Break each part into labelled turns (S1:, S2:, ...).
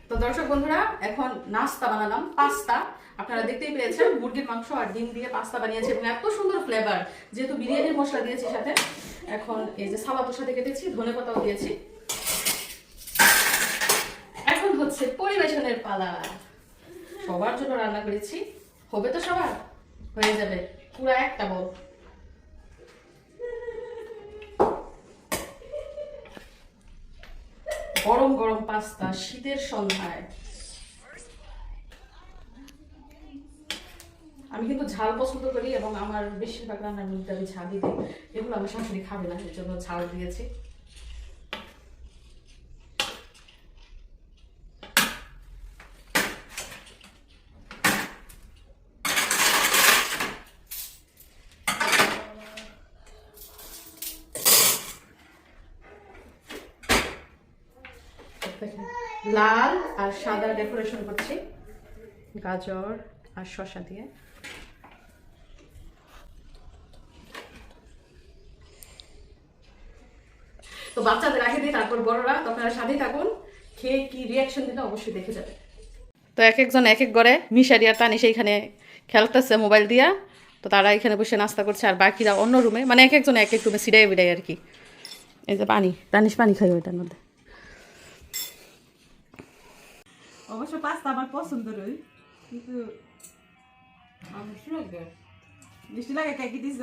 S1: তো দর্শক বন্ধুরা, এখন নাস্তা বানালাম, পাস্তা। আপনারা দেখতেই পেয়েছেন, মুরগির মাংস আর ডিম দিয়ে পাস্তা বানিয়েছি এবং এত সুন্দর ফ্লেভার, যেহেতু বিরিয়ানির মশলা দিয়েছি সাথে। এখন এই যে সালাদও সাথে কেটেছি, ধনেপাতাও দিয়েছি। এখন হচ্ছে পরিবেশনের পালা। সবার জন্য রান্না করেছি, হবে তো সবার? হয়ে যাবে পুরো একটা বল। গরম গরম পাস্তা শীতের সন্ধ্যায়। আমি কিন্তু ঝাল পছন্দ করি এবং আমার বেশিরভাগ রান্নার মধ্যে আমি ঝালই দিই। এগুলো আমার শাশুড়ি খাবে না, এর জন্য ঝাল দিয়েছি। লাল আর সাদা ডেকোরেশন করছি গাজর আর শসা দিয়ে। তো বাচ্চাদের আগে দিই, তারপর বড়রা। তো আপনারা সাথেই থাকুন, খেয়ে কি রিয়াকশন দিলে অবশ্যই দেখে যাবে। তো এক একজন এক এক ঘরে, মিশারি আর তানিশ এইখানে খেলতেছে মোবাইল দিয়া। তো তারা এখানে বসে নাস্তা করছে আর বাকিরা অন্য রুমে, মানে এক একজন এক এক রুমে সিডাই বিডাই আর কি। এই যে পানি, তানিশ পানি খাই ওইটার মধ্যে।
S2: অবশ্য পাস্তা আমার পছন্দের, কিন্তু মিষ্টি লাগে কি দিছ?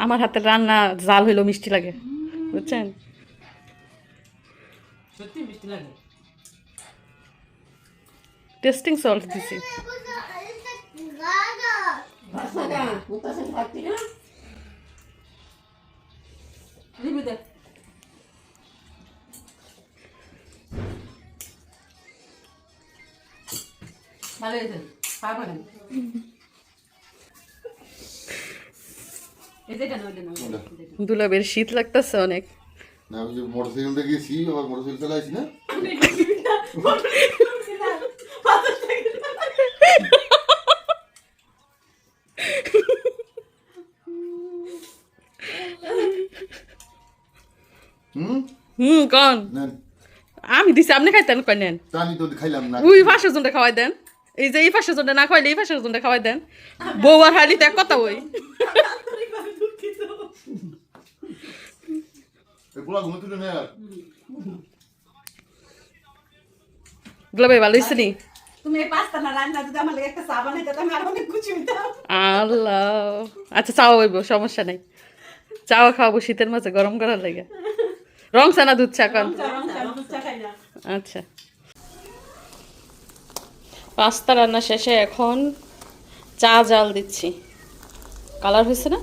S1: আমার হাতের রান্না জাল হইলো মিষ্টি লাগে, বুঝছেন?
S2: সত্যি মিষ্টি লাগে।
S1: টেস্টিং সল্ট দিছি।
S2: ভালো হয়েছে, পারবেন?
S1: দুলাবের শীত লাগতেছে অনেক।
S3: না আমি যে মোটরসাইকেলটা গেছি, আবার মোটরসাইকেল চালাইছি না।
S1: কন
S3: নেন,
S1: আমি দিছি, আপনি খাইতেন কই? নেন,
S3: তা আমি তো খাইলাম না।
S1: ওই পাশের জনটা খাওয়াই দেন। এই যে এই পাশের জনটা না খাওয়াইলে এই পাশের জনটা খাওয়াই দেন। বউ আর হালি তো এক কথা। ওই
S3: গোলা ঘুমে তুলে নেয়।
S1: দুলাভাই ভালো হয়েছে নি?
S2: তুমি এই পাস্তা না রান্না যদি আমার লাগে একটা চা বানাইতে, আমি আর অনেক খুশি হইতাম।
S1: আল্লাহ, আচ্ছা চাও হইব, সমস্যা নাই। চাও খাওয়াবো শীতের মাঝে গরম করার লাগে। রং চা না দুধ চা? কন আচ্ছা। পাস্তা রান্না শেষে এখন চা জাল দিচ্ছি। কালার হয়েছে না?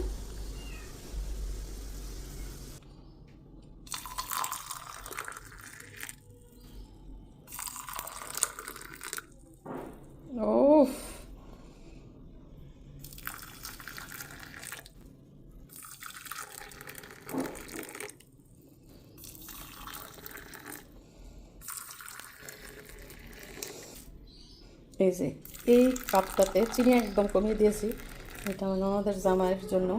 S1: ওহ, এই যে এই কাপটাতে চিনি একদম কমিয়ে দিয়েছি, এটা আমার ননদের জামাইয়ের জন্য।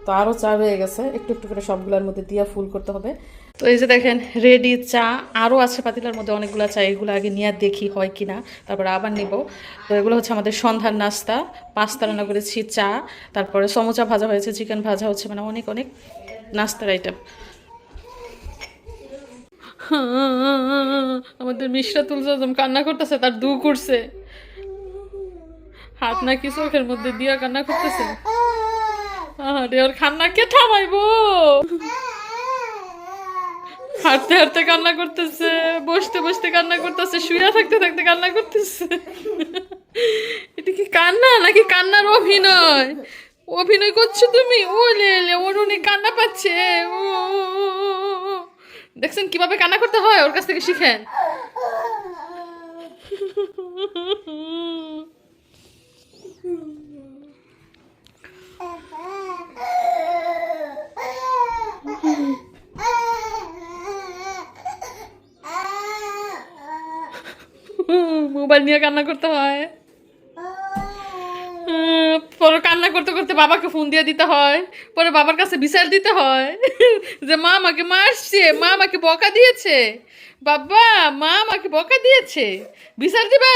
S1: তো আরও চা রয়ে গেছে, একটু একটু করে সবগুলোর মধ্যে দিয়ে ফুল করতে হবে। তো এই যে দেখেন রেডি চা, আরও আছে পাতিলার মধ্যে অনেকগুলো চা। এগুলো আগে নিয়ে দেখি হয় কি না, তারপরে আবার নেব। তো এগুলো হচ্ছে আমাদের সন্ধ্যার নাস্তা। পাস্তা রান্না করেছি, চা, তারপরে সমোচা ভাজা হয়েছে, চিকেন ভাজা হচ্ছে, মানে অনেক অনেক নাস্তার আইটেম। আমাদের মিশরাতুল জাজম কান্না করতেছে, তার দু করছে, হাত নাকি চোখের মধ্যে দিয়া কান্না করতেছে। আরে ওর কান্না কে থামাইবো? হাঁটতে হাঁটতে কান্না করতেছে, বসতে বসতে কান্না করতেছে, শুয়ে থাকতে থাকতে কান্না করতেছে। এটা কি কান্না নাকি কান্নার অভিনয়? অভিনয় করছো তুমি? ও লে লে, ওর উনি কান্না পাচ্ছে। ও দেখছেন কিভাবে কান্না করতে হয়? ওর কাছ থেকে শিখেন। মোবাইল নিয়ে কান্না করতে হয়। পরে কান্না করতে করতে বাবাকে ফোন দিয়ে দিতে হয়, পরে বাবার কাছে বিচার দিতে হয় যে মা আমাকে মারছে, মা আমাকে বকা দিয়েছে, বাবা মা আমাকে বকা দিয়েছে, বিচার দিবা?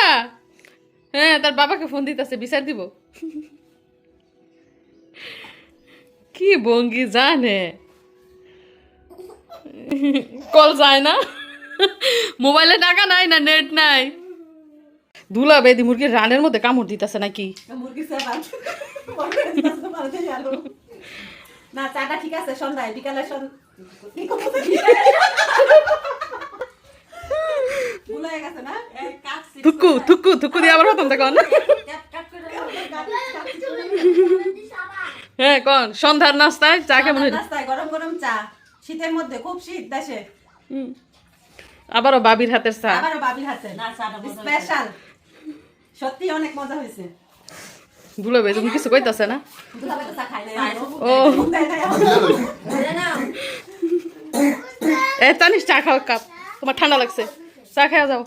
S1: হ্যাঁ, তার বাবাকে ফোন দিতেছে বিচার দিব। কি ভঙ্গি জানে, কল যায় না, মোবাইলে টাকা নাই না নেট নাই। দুলা বেদি মুরগির রানের মধ্যে কামড় দিতেছে নাকি?
S2: মুরগি সেবা না, চাটা ঠিক আছে, সন্ধ্যায় বিকালে ভুলে গেছে না?
S1: থুকু থুকু থুকু দিয়ে আবার হতাম তখন। হ্যাঁ কন, সন্ধ্যার নাস্তায় চা কেমন হইল?
S2: নাস্তায় গরম গরম চা, শীতের মধ্যে খুব শীত দেশে,
S1: আবারও বাবির হাতের চা।
S2: আবারও বাবির হাতে স্পেশাল, সত্যি অনেক মজা হয়েছে।
S1: দুলা বেদি তুমি কিছু কইতাছে না?
S2: দুলাভাই তো চা খায় না।
S1: ও এ জানিস চা খাও কাপ, তোমার ঠান্ডা লাগছে, চা খাওয়া যাও।